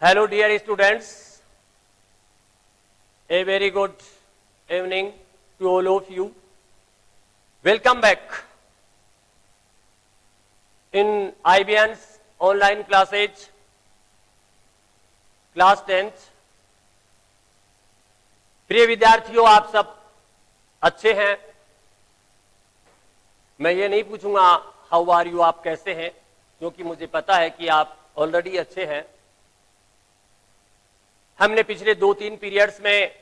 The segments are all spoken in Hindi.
Hello dear students, a very good evening to all of you. Welcome back in IBN's online classes, class 10th. प्रिय विद्यार्थियों, आप सब अच्छे हैं। मैं ये नहीं पूछूंगा हाउ आर यू, आप कैसे हैं, क्योंकि मुझे पता है कि आप ऑलरेडी अच्छे हैं। हमने पिछले 2-3 पीरियड्स में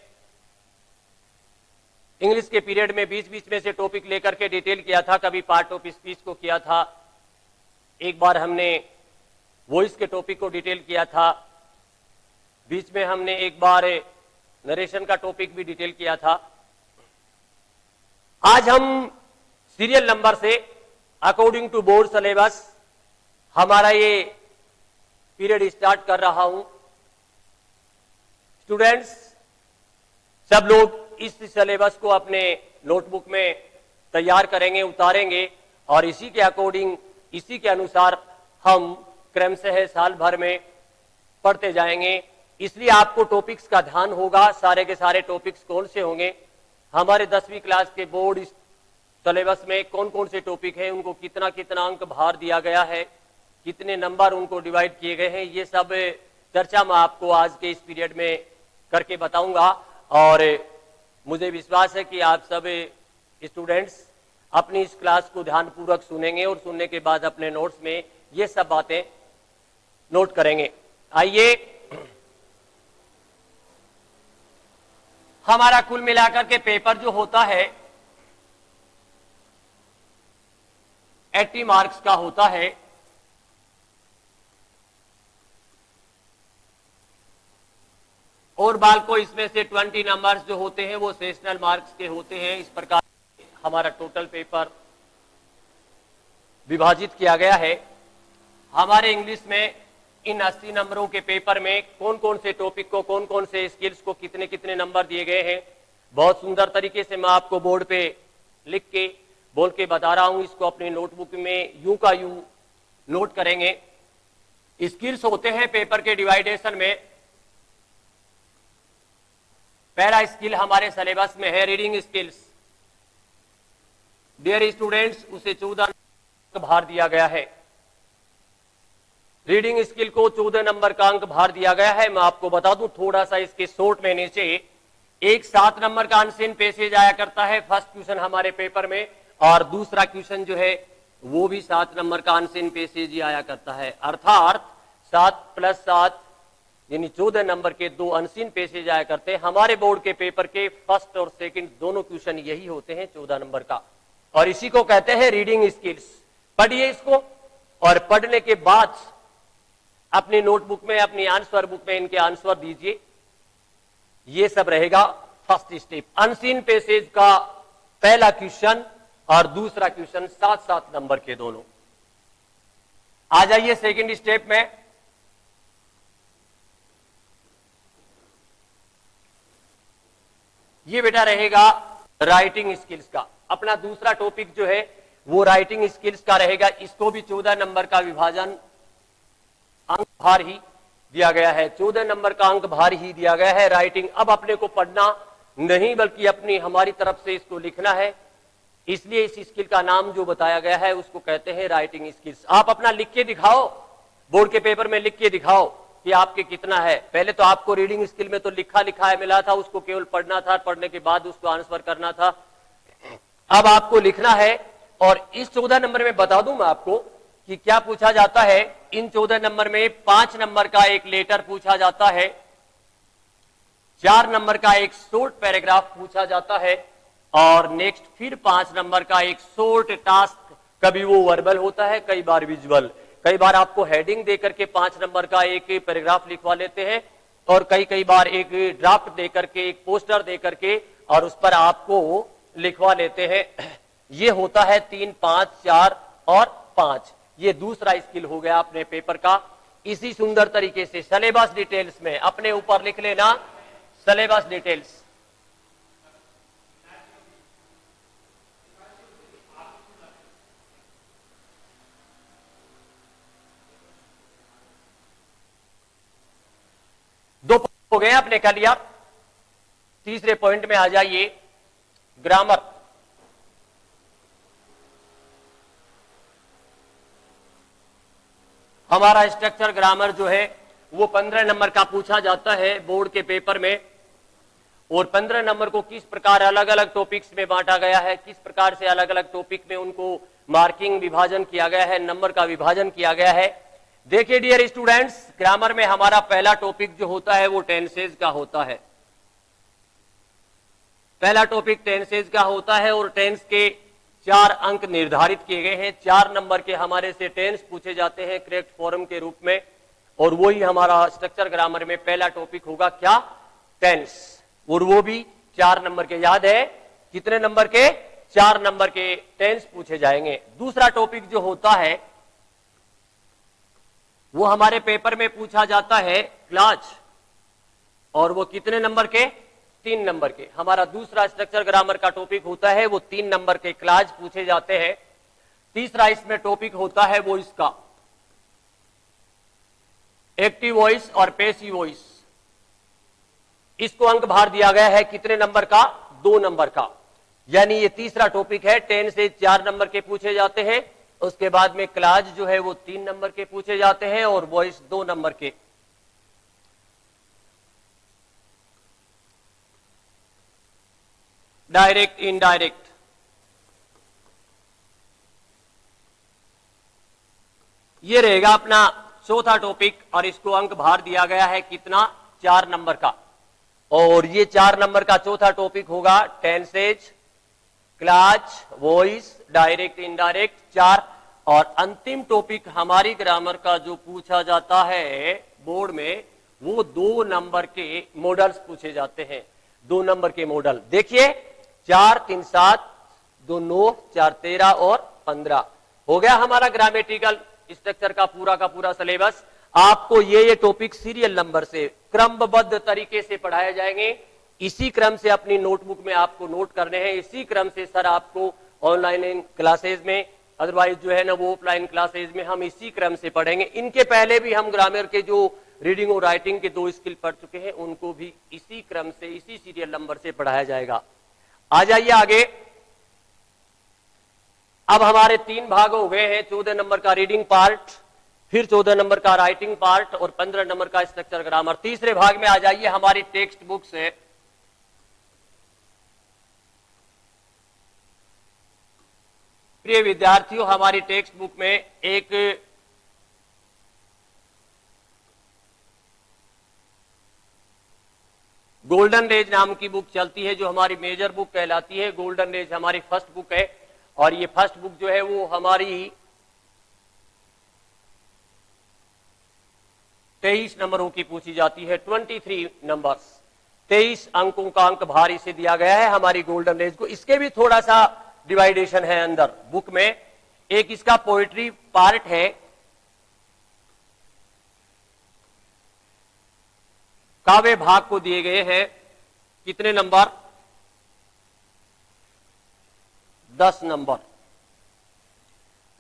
इंग्लिश के पीरियड में बीच बीच में से टॉपिक लेकर के डिटेल किया था। कभी पार्ट ऑफ स्पीच को किया था, एक बार हमने वॉइस के टॉपिक को डिटेल किया था, बीच में हमने एक बार नरेशन का टॉपिक भी डिटेल किया था। आज हम सीरियल नंबर से अकॉर्डिंग टू बोर्ड सिलेबस हमारा ये पीरियड स्टार्ट कर रहा हूं। स्टूडेंट्स सब लोग इस सिलेबस को अपने नोटबुक में तैयार करेंगे, उतारेंगे और इसी के अकॉर्डिंग, इसी के अनुसार हम क्रमशः साल भर में पढ़ते जाएंगे। इसलिए आपको टॉपिक्स का ध्यान होगा। सारे के सारे टॉपिक्स कौन से होंगे, हमारे 10वीं क्लास के बोर्ड सिलेबस में कौन कौन से टॉपिक हैं, उनको कितना कितना अंक भार दिया गया है, कितने नंबर उनको डिवाइड किए गए हैं, ये सब चर्चा मैं आपको आज के इस पीरियड में करके बताऊंगा। और मुझे विश्वास है कि आप सब स्टूडेंट्स अपनी इस क्लास को ध्यानपूर्वक सुनेंगे और सुनने के बाद अपने नोट्स में ये सब बातें नोट करेंगे। आइए, हमारा कुल मिलाकर के पेपर जो होता है 80 मार्क्स का होता है। और बाल को इसमें से 20 नंबर्स जो होते हैं वो सेशनल मार्क्स के होते हैं। इस प्रकार हमारा टोटल पेपर विभाजित किया गया है। हमारे इंग्लिश में इन 80 नंबरों के पेपर में कौन कौन से टॉपिक को, कौन कौन से स्किल्स को कितने कितने नंबर दिए गए हैं, बहुत सुंदर तरीके से मैं आपको बोर्ड पे लिख के बोल के बता रहा हूं। इसको अपनी नोटबुक में यूं का यूं नोट करेंगे। स्किल्स होते हैं पेपर के डिवाइडेशन में। पहला स्किल हमारे सिलेबस में है रीडिंग स्किल्स। डियर स्टूडेंट्स, उसे 14 नंबर का भार दिया गया है। रीडिंग स्किल को 14 नंबर का अंक भार दिया गया है। मैं आपको बता दूं थोड़ा सा इसके शॉर्ट में, नीचे एक 7 नंबर का अनसीन पैसेज आया करता है फर्स्ट क्वेश्चन हमारे पेपर में, और दूसरा क्वेश्चन जो है वो भी 7 नंबर का अनसीन पैसेज ही आया करता है। अर्थात 7 + 7 यानी 14 नंबर के 2 अनसीन पैसेज आया करते हैं। हमारे बोर्ड के पेपर के फर्स्ट और सेकंड दोनों क्वेश्चन यही होते हैं 14 नंबर का, और इसी को कहते हैं रीडिंग स्किल्स। पढ़िए इसको, और पढ़ने के बाद अपनी नोटबुक में, अपनी आंसर बुक में इनके आंसर दीजिए। ये सब रहेगा फर्स्ट स्टेप। अनसीन पैसेज का पहला क्वेश्चन और दूसरा क्वेश्चन 7-7 नंबर के दोनों। आ जाइए सेकंड स्टेप में। ये बेटा रहेगा राइटिंग स्किल्स का। अपना दूसरा टॉपिक जो है वो राइटिंग स्किल्स का रहेगा। इसको भी 14 नंबर का विभाजन अंक भार ही दिया गया है। 14 नंबर का अंक भार ही दिया गया है राइटिंग। अब अपने को पढ़ना नहीं बल्कि अपनी हमारी तरफ से इसको लिखना है। इसलिए इस स्किल का नाम जो बताया गया है उसको कहते हैं राइटिंग स्किल्स। आप अपना लिख के दिखाओ, बोर्ड के पेपर में लिख के दिखाओ कि आपके कितना है। पहले तो आपको रीडिंग स्किल में तो लिखा लिखाया मिला था, उसको केवल पढ़ना था, पढ़ने के बाद उसको आंसर करना था। अब आपको लिखना है। और इस 14 नंबर में बता दूं मैं आपको कि क्या पूछा जाता है। इन 14 नंबर में 5 नंबर का एक लेटर पूछा जाता है, 4 नंबर का एक शॉर्ट पैराग्राफ पूछा जाता है, और नेक्स्ट फिर 5 नंबर का एक शॉर्ट टास्क। कभी वो वर्बल होता है, कई बार विजुअल। कई बार आपको हेडिंग देकर के 5 नंबर का एक पैराग्राफ लिखवा लेते हैं, और कई बार एक ड्राफ्ट देकर के, एक पोस्टर देकर के, और उस पर आपको लिखवा लेते हैं। ये होता है 3, 5, 4 और 5। ये दूसरा स्किल हो गया अपने पेपर का। इसी सुंदर तरीके से सिलेबस डिटेल्स में अपने ऊपर लिख लेना, सिलेबस डिटेल्स। 2 पॉइंट हो गए आपने कर लिया। तीसरे पॉइंट में आ जाइए, ग्रामर। हमारा स्ट्रक्चर ग्रामर जो है वो 15 नंबर का पूछा जाता है बोर्ड के पेपर में। और 15 नंबर को किस प्रकार अलग अलग टॉपिक्स में बांटा गया है, किस प्रकार से अलग अलग टॉपिक में उनको मार्किंग विभाजन किया गया है, नंबर का विभाजन किया गया है। देखिए डियर स्टूडेंट्स, ग्रामर में हमारा पहला टॉपिक जो होता है वो टेंसेज का होता है। पहला टॉपिक टेंसेज का होता है और टेंस के 4 अंक निर्धारित किए गए हैं। 4 नंबर के हमारे से टेंस पूछे जाते हैं करेक्ट फॉर्म के रूप में, और वही हमारा स्ट्रक्चर ग्रामर में पहला टॉपिक होगा क्या, टेंस। और वो भी 4 नंबर के। याद है कितने नंबर के, 4 नंबर के टेंस पूछे जाएंगे। दूसरा टॉपिक जो होता है वो हमारे पेपर में पूछा जाता है क्लॉज, और वो कितने नंबर के, 3 नंबर के। हमारा दूसरा स्ट्रक्चर ग्रामर का टॉपिक होता है वो 3 नंबर के क्लॉज पूछे जाते हैं। तीसरा इसमें टॉपिक होता है वो इसका एक्टिव वॉइस और पैसिव वॉइस। इसको अंक भार दिया गया है कितने नंबर का, 2 नंबर का। यानी ये तीसरा टॉपिक है। टेंस से 4 नंबर के पूछे जाते हैं, उसके बाद में क्लॉज जो है वो 3 नंबर के पूछे जाते हैं और वॉइस 2 नंबर के। डायरेक्ट इनडायरेक्ट, ये रहेगा अपना चौथा टॉपिक, और इसको अंक भार दिया गया है कितना, 4 नंबर का। और ये 4 नंबर का चौथा टॉपिक होगा tenses, clause, voice, direct indirect, 4। और अंतिम टॉपिक हमारी ग्रामर का जो पूछा जाता है बोर्ड में वो 2 नंबर के मॉडल्स पूछे जाते हैं। 2 नंबर के मॉडल देखिए, 4 3 7, 2 9, 4 13 और 15 हो गया हमारा ग्रामेटिकल स्ट्रक्चर का पूरा सिलेबस। आपको ये टॉपिक सीरियल नंबर से क्रमबद्ध तरीके से पढ़ाए जाएंगे। इसी क्रम से अपनी नोटबुक में आपको नोट करने हैं। इसी क्रम से सर आपको ऑनलाइन क्लासेज में, अदरवाइज जो है ना वो ऑफलाइन क्लासेज में हम इसी क्रम से पढ़ेंगे। इनके पहले भी हम ग्रामर के जो रीडिंग और राइटिंग के 2 स्किल पढ़ चुके हैं उनको भी इसी क्रम से, इसी सीरियल नंबर से पढ़ाया जाएगा। आ जाइए आगे। अब हमारे 3 भाग हो गए हैं, 14 नंबर का रीडिंग पार्ट, फिर 14 नंबर का राइटिंग पार्ट और 15 नंबर का स्ट्रक्चर ग्रामर। तीसरे भाग में आ जाइए, हमारी टेक्स्ट बुक से। प्रिय विद्यार्थियों, हमारी टेक्स्ट बुक में एक गोल्डन रेज नाम की बुक चलती है जो हमारी मेजर बुक कहलाती है। गोल्डन रेज हमारी फर्स्ट बुक है, और ये फर्स्ट बुक जो है वो हमारी 23 नंबरों की पूछी जाती है। 23 नंबर्स, 23 अंकों का अंक भार इसे दिया गया है हमारी गोल्डन रेज को। इसके भी थोड़ा सा डिवाइडेशन है अंदर बुक में। एक इसका पोएट्री पार्ट है, काव्य भाग को दिए गए हैं कितने नंबर, 10 नंबर।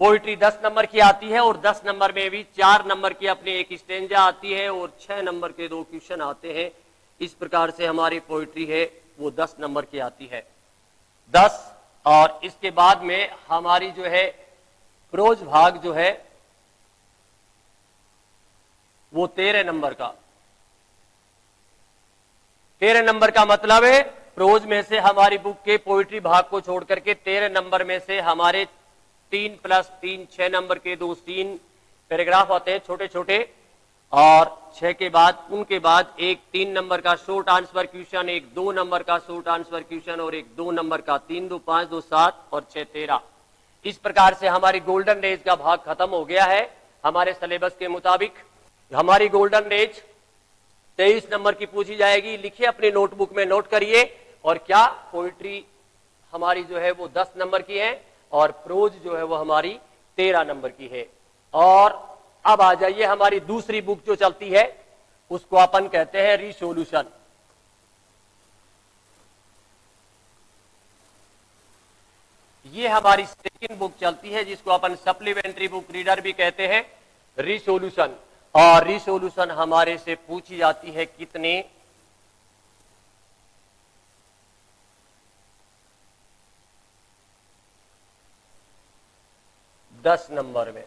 पोइट्री 10 नंबर की आती है, और 10 नंबर में भी 4 नंबर की अपनी एक स्टेंजा आती है और 6 नंबर के 2 क्वेश्चन आते हैं। इस प्रकार से हमारी पोइट्री है वो 10 नंबर की आती है, 10। और इसके बाद में हमारी जो है प्रोज भाग जो है वो 13 नंबर का। 13 नंबर का मतलब है प्रोज में से हमारी बुक के पोइट्री भाग को छोड़ करके 13 नंबर में से हमारे 3 + 3 6 नंबर के 2 सीन पैराग्राफ आते हैं छोटे छोटे, और 6 के बाद उनके बाद एक 3 नंबर का शॉर्ट आंसर क्वेश्चन, एक 2 नंबर का शॉर्ट आंसर क्वेश्चन और एक 2 नंबर का। 3 2 5 2 7 और 6 13। इस प्रकार से हमारी गोल्डन रेज का भाग खत्म हो गया है हमारे सिलेबस के मुताबिक। हमारी गोल्डन रेज 23 नंबर की पूछी जाएगी। लिखिए अपनी नोटबुक में, नोट करिए। और क्या पोइट्री हमारी जो है वो 10 नंबर की है, और प्रोज जो है वो हमारी 13 नंबर की है। और अब आ जाइए, हमारी दूसरी बुक जो चलती है उसको अपन कहते हैं रिसोल्यूशन। ये हमारी सेकंड बुक चलती है जिसको अपन सप्लीमेंट्री बुक रीडर भी कहते हैं, रिसोल्यूशन। और रिसोल्यूशन हमारे से पूछी जाती है कितने 10 नंबर में।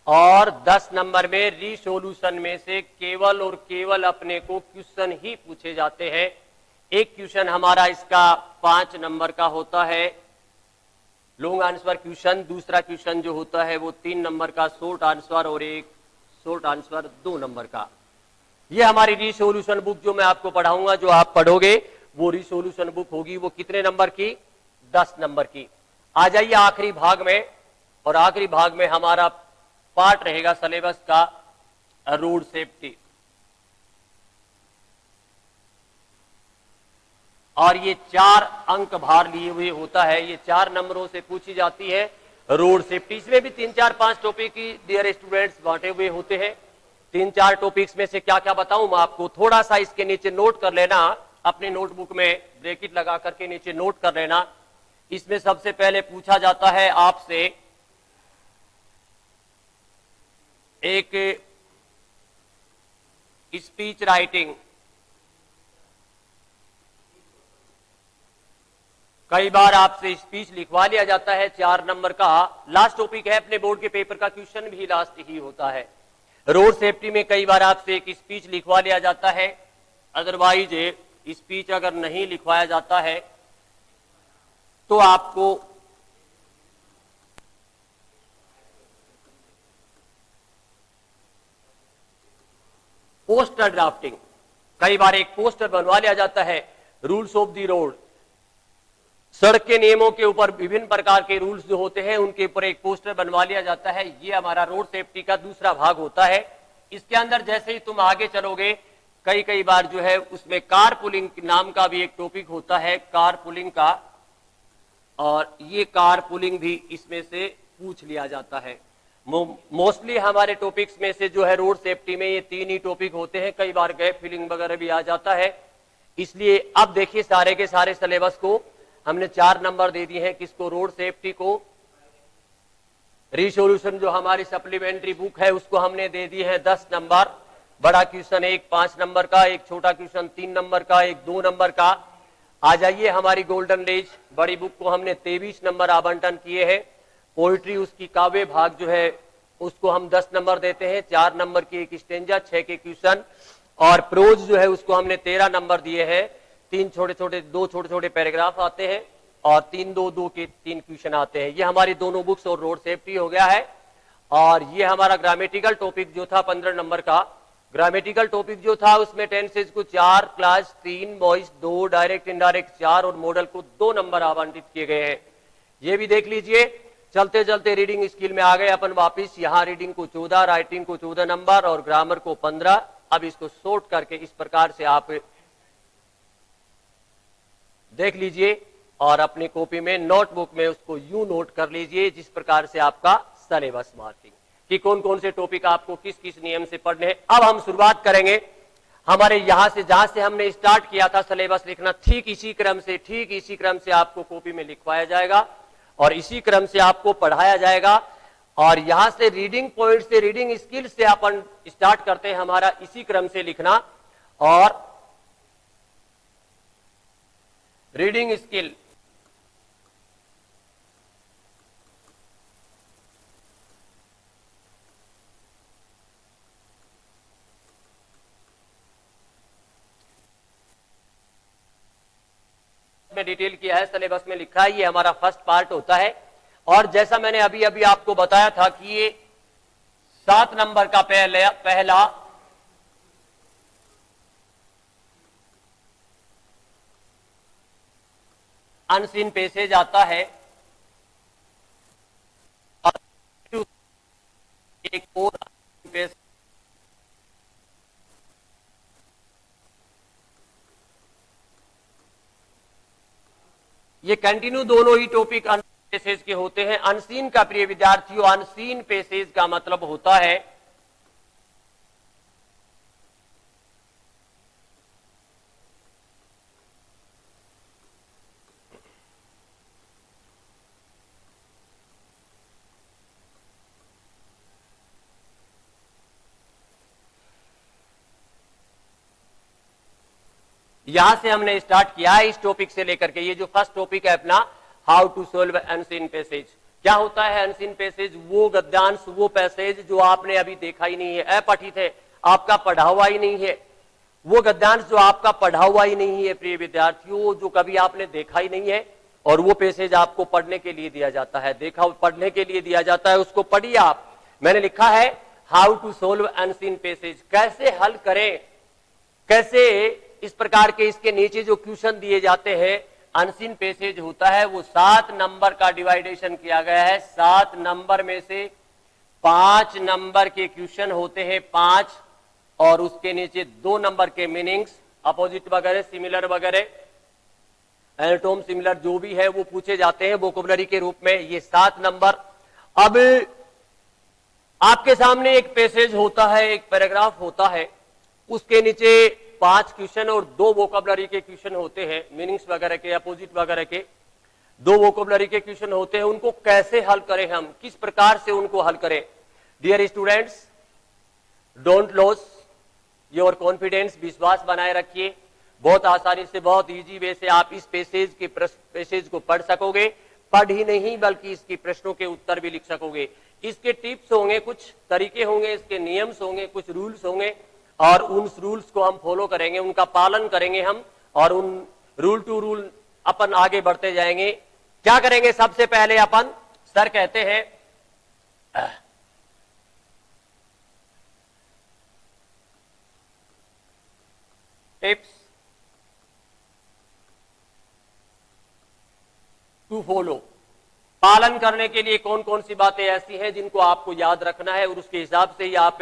और 10 नंबर में रिसोल्यूशन में से केवल और केवल अपने को क्वेश्चन ही पूछे जाते हैं। एक क्वेश्चन हमारा इसका 5 नंबर का होता है लॉन्ग आंसर क्वेश्चन, दूसरा क्वेश्चन जो होता है वो 3 नंबर का शॉर्ट आंसर, और एक शॉर्ट आंसर 2 नंबर का। ये हमारी रिसोल्यूशन बुक जो मैं आपको पढ़ाऊंगा, जो आप पढ़ोगे वो रिसोल्यूशन बुक होगी, वो कितने नंबर की? 10 नंबर की। आ जाइए आखिरी भाग में, और आखिरी भाग में हमारा पार्ट रहेगा सिलेबस का रोड सेफ्टी। और ये 4 अंक भार लिए हुए होता है, ये 4 नंबरों से पूछी जाती है रोड सेफ्टी। इसमें भी 3 4 5 टॉपिक की डियर स्टूडेंट्स बांटे हुए होते हैं। 3 4 टॉपिक्स में से क्या क्या बताऊं मैं आपको, थोड़ा सा इसके नीचे नोट कर लेना, अपने नोटबुक में ब्रैकेट लगा करके नीचे नोट कर लेना। इसमें सबसे पहले पूछा जाता है आपसे एक स्पीच राइटिंग। कई बार आपसे स्पीच लिखवा लिया जाता है 4 नंबर का, लास्ट टॉपिक है अपने बोर्ड के पेपर का, क्वेश्चन भी लास्ट ही होता है। रोड सेफ्टी में कई बार आपसे एक स्पीच लिखवा लिया जाता है, अदरवाइज स्पीच अगर नहीं लिखवाया जाता है तो आपको पोस्टर ड्राफ्टिंग, कई बार एक पोस्टर बनवा लिया जाता है रूल्स ऑफ द रोड, सड़क के नियमों के ऊपर विभिन्न प्रकार के रूल्स जो होते हैं उनके ऊपर एक पोस्टर बनवा लिया जाता है। ये हमारा रोड सेफ्टी का दूसरा भाग होता है। इसके अंदर जैसे ही तुम आगे चलोगे, कई कई बार जो है उसमें कार पुलिंग नाम का भी एक टॉपिक होता है, कार पुलिंग का, और ये कार पुलिंग भी इसमें से पूछ लिया जाता है। मोस्टली हमारे टॉपिक्स में से जो है रोड सेफ्टी में ये 3 ही टॉपिक होते हैं, कई बार गैप फिलिंग वगैरह भी आ जाता है। इसलिए अब देखिए सारे के सारे सिलेबस को हमने 4 नंबर दे दिए हैं, किसको? रोड सेफ्टी को। रिसोल्यूशन जो हमारी सप्लीमेंट्री बुक है उसको हमने दे दिए हैं 10 नंबर। बड़ा क्वेश्चन एक 5 नंबर का, एक छोटा क्वेश्चन 3 नंबर का, एक 2 नंबर का। आ जाइए हमारी गोल्डन रेज बड़ी बुक को हमने 23 नंबर आवंटन किए हैं। पोइट्री उसकी काव्य भाग जो है उसको हम 10 नंबर देते हैं, 4 नंबर की एक स्टेंजा, 6 के क्वेश्चन। और प्रोज जो है उसको हमने 13 नंबर दिए हैं, 2 छोटे छोटे पैराग्राफ आते हैं, और 3-2-2 के 3 क्वेश्चन आते हैं। ये हमारी दोनों बुक्स और रोड सेफ्टी हो गया है। और ये हमारा ग्रामेटिकल टॉपिक जो था 15 नंबर का, ग्रामेटिकल टॉपिक जो था उसमें टेंसेज को 4, क्लास 3, वॉइस 2, डायरेक्ट इनडायरेक्ट 4 और मॉडल को 2 नंबर आवंटित किए गए हैं। ये भी देख लीजिए। चलते चलते रीडिंग स्किल में आ गए अपन वापिस। यहाँ रीडिंग को 14, राइटिंग को 14 नंबर और ग्रामर को 15। अब इसको शॉर्ट करके इस प्रकार से आप देख लीजिए और अपनी कॉपी में नोटबुक में उसको यूं नोट कर लीजिए जिस प्रकार से आपका सिलेबस मार्किंग कि कौन कौन से टॉपिक आपको किस किस नियम से पढ़ने हैं। अब हम शुरुआत करेंगे हमारे यहां से, जहां से हमने स्टार्ट किया था सिलेबस लिखना, ठीक इसी क्रम से आपको कॉपी में लिखवाया जाएगा और इसी क्रम से आपको पढ़ाया जाएगा। और यहां से रीडिंग पॉइंट से, रीडिंग स्किल से अपन स्टार्ट करते हैं हमारा इसी क्रम से लिखना। और रीडिंग स्किल में डिटेल किया है, सिलेबस में लिखा है, ये हमारा फर्स्ट पार्ट होता है। और जैसा मैंने अभी अभी आपको बताया था कि ये 7 नंबर का पहला अनसीन पैसेज आता है और एक और पैसेज, ये कंटिन्यू दोनों ही टॉपिक पैसेज के होते हैं। अनसीन का प्रिय विद्यार्थियों, अनसीन पैसेज का मतलब होता है यहां से हमने स्टार्ट किया है इस टॉपिक से लेकर के। ये जो फर्स्ट टॉपिक है अपना, how to solve unseen passage. क्या होता है अनसीन पैसेज? वो गद्यांश, वो पैसेज जो आपने अभी देखा ही नहीं है, अपठित है, आपका पढ़ा हुआ ही नहीं है। वो गद्यांश जो आपका पढ़ा हुआ ही नहीं है प्रिय विद्यार्थियों, जो कभी आपने देखा ही नहीं है, और वो पैसेज आपको पढ़ने के लिए दिया जाता है, देखा पढ़ने के लिए दिया जाता है, उसको पढ़िए आप। मैंने लिखा है how to solve unseen passage, कैसे हल करें, कैसे इस प्रकार के इसके नीचे जो क्वेश्चन दिए जाते हैं, अनसीन पैसेज होता है वो 7 नंबर का डिवाइडेशन किया गया है। 7 नंबर में से 5 नंबर के क्वेश्चन होते हैं, 5, और उसके नीचे 2 नंबर के मीनिंग्स, अपोजिट वगैरह, सिमिलर वगैरह, एनाटोम सिमिलर जो भी है वो पूछे जाते हैं वोकैबुलरी के रूप में। ये 7 नंबर। अब आपके सामने एक पैसेज होता है, एक पैराग्राफ होता है, उसके नीचे 5 क्वेश्चन और 2 वोकैबुलरी के क्वेश्चन होते हैं, मीनिंग्स वगैरह के, अपोजिट वगैरह के 2 वोकैबुलरी के क्वेश्चन होते हैं। उनको कैसे हल करें, हम किस प्रकार से उनको हल करें? Dear students, don't lose your confidence, विश्वास बनाए रखिए। बहुत आसानी से, बहुत इजी वे से आप इस पैसेज को पढ़ सकोगे। पढ़ ही नहीं बल्कि इसके प्रश्नों के उत्तर भी लिख सकोगे। इसके टिप्स होंगे, कुछ तरीके होंगे, इसके नियम्स होंगे, कुछ रूल्स होंगे, और उन रूल्स को हम फॉलो करेंगे, उनका पालन करेंगे हम, और उन रूल टू रूल अपन आगे बढ़ते जाएंगे। क्या करेंगे? सबसे पहले अपन, सर कहते हैं टिप्स टू फॉलो, पालन करने के लिए कौन कौन सी बातें ऐसी हैं जिनको आपको याद रखना है, और उसके हिसाब से ही आप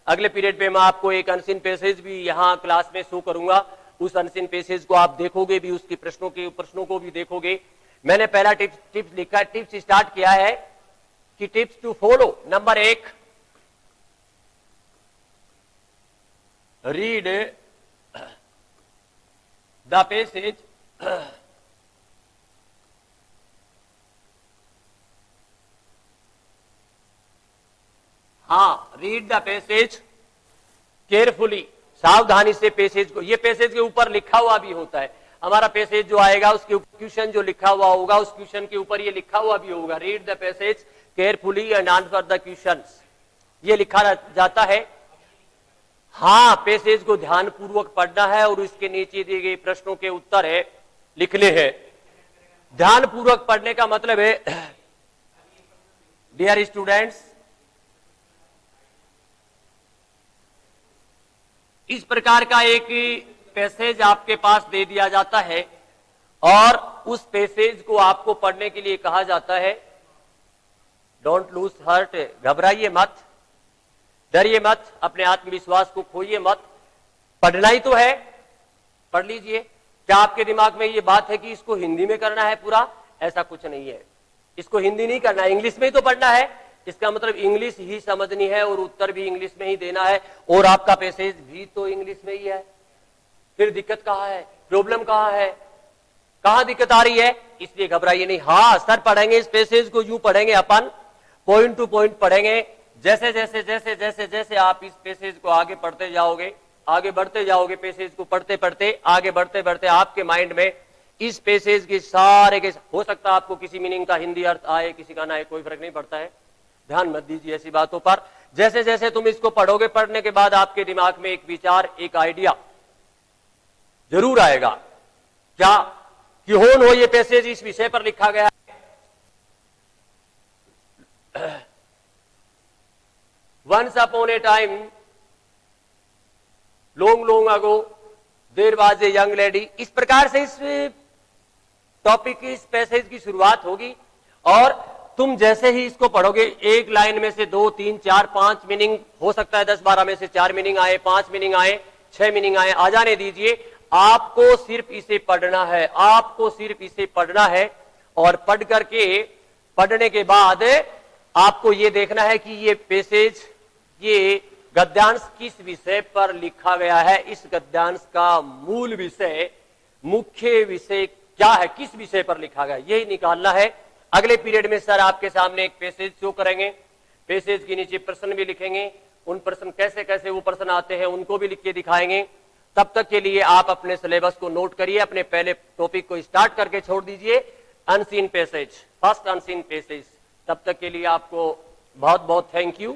अगले पीरियड में मैं आपको एक अनसीन पैसेज भी यहां क्लास में शो करूंगा। उस अनसीन पैसेज को आप देखोगे भी, उसके प्रश्नों को भी देखोगे। मैंने पहला टिप्स लिखा, टिप्स स्टार्ट किया है कि tips to follow. Number 1, read the passage read the passage carefully, सावधानी से पैसेज को। ये पैसेज के ऊपर लिखा हुआ भी होता है, हमारा पैसेज जो आएगा उसके क्वेश्चन जो लिखा हुआ होगा, उस क्वेश्चन के ऊपर ये लिखा हुआ भी होगा, read the passage carefully and answer the questions, ये लिखा जाता है। पैसेज को ध्यान पूर्वक पढ़ना है और इसके नीचे दिए गए प्रश्नों के उत्तर है लिखने हैं। ध्यान पूर्वक पढ़ने का मतलब है, डियर स्टूडेंट्स, इस प्रकार का एक पैसेज आपके पास दे दिया जाता है और उस पैसेज को आपको पढ़ने के लिए कहा जाता है। डोंट लूज हार्ट, घबराइए मत, डरिए मत, अपने आत्मविश्वास को खोइए मत, पढ़ना ही तो है, पढ़ लीजिए। क्या आपके दिमाग में ये बात है कि इसको हिंदी में करना है पूरा? ऐसा कुछ नहीं है, इसको हिंदी नहीं करना है, इंग्लिश में ही तो पढ़ना है। इसका मतलब इंग्लिश ही समझनी है और उत्तर भी इंग्लिश में ही देना है, और आपका पैसेज भी तो इंग्लिश में ही है। फिर दिक्कत कहां है, प्रॉब्लम कहां है, कहां दिक्कत आ रही है? इसलिए घबराइए नहीं। सर पढ़ेंगे इस पैसेज को, यूं पढ़ेंगे अपन, पॉइंट टू पॉइंट पढ़ेंगे। जैसे जैसे जैसे जैसे जैसे आप इस पैसेज को आगे पढ़ते जाओगे, आगे बढ़ते जाओगे, पैसेज को पढ़ते पढ़ते आगे बढ़ते बढ़ते आपके माइंड में इस पैसेज के सारे के, हो सकता है आपको किसी मीनिंग का हिंदी अर्थ आए, किसी का ना आए, कोई फर्क नहीं पड़ता है, ध्यान मत दीजिए ऐसी बातों पर। जैसे जैसे तुम इसको पढ़ोगे, पढ़ने के बाद आपके दिमाग में एक विचार, एक आइडिया जरूर आएगा। क्या कि हो ये पैसेज इस विषय पर लिखा गया है। Once upon a time, long long ago, there was a young lady. इस प्रकार से इस टॉपिक की, इस पैसेज की शुरुआत होगी, और तुम जैसे ही इसको पढ़ोगे, एक लाइन में से 2, 3, 4, 5 मीनिंग हो सकता है, 10, 12 में से 4 मीनिंग आए, 5 मीनिंग आए, 6 मीनिंग आए, आ जाने दीजिए। आपको सिर्फ इसे पढ़ना है, आपको सिर्फ इसे पढ़ना है, और पढ़ करके, पढ़ने के बाद आपको यह देखना है कि ये पैसेज, ये गद्यांश किस विषय पर लिखा गया है, इस गद्यांश का मूल विषय, मुख्य विषय क्या है, किस विषय पर लिखा गया, यही निकालना है। अगले पीरियड में सर आपके सामने एक पैसेज शो करेंगे, पैसेज के नीचे प्रश्न भी लिखेंगे, उन प्रश्न कैसे कैसे वो प्रश्न आते हैं उनको भी लिख के दिखाएंगे। तब तक के लिए आप अपने सिलेबस को नोट करिए, अपने पहले टॉपिक को स्टार्ट करके छोड़ दीजिए, unseen passage, first unseen passage. तब तक के लिए आपको बहुत बहुत थैंक यू।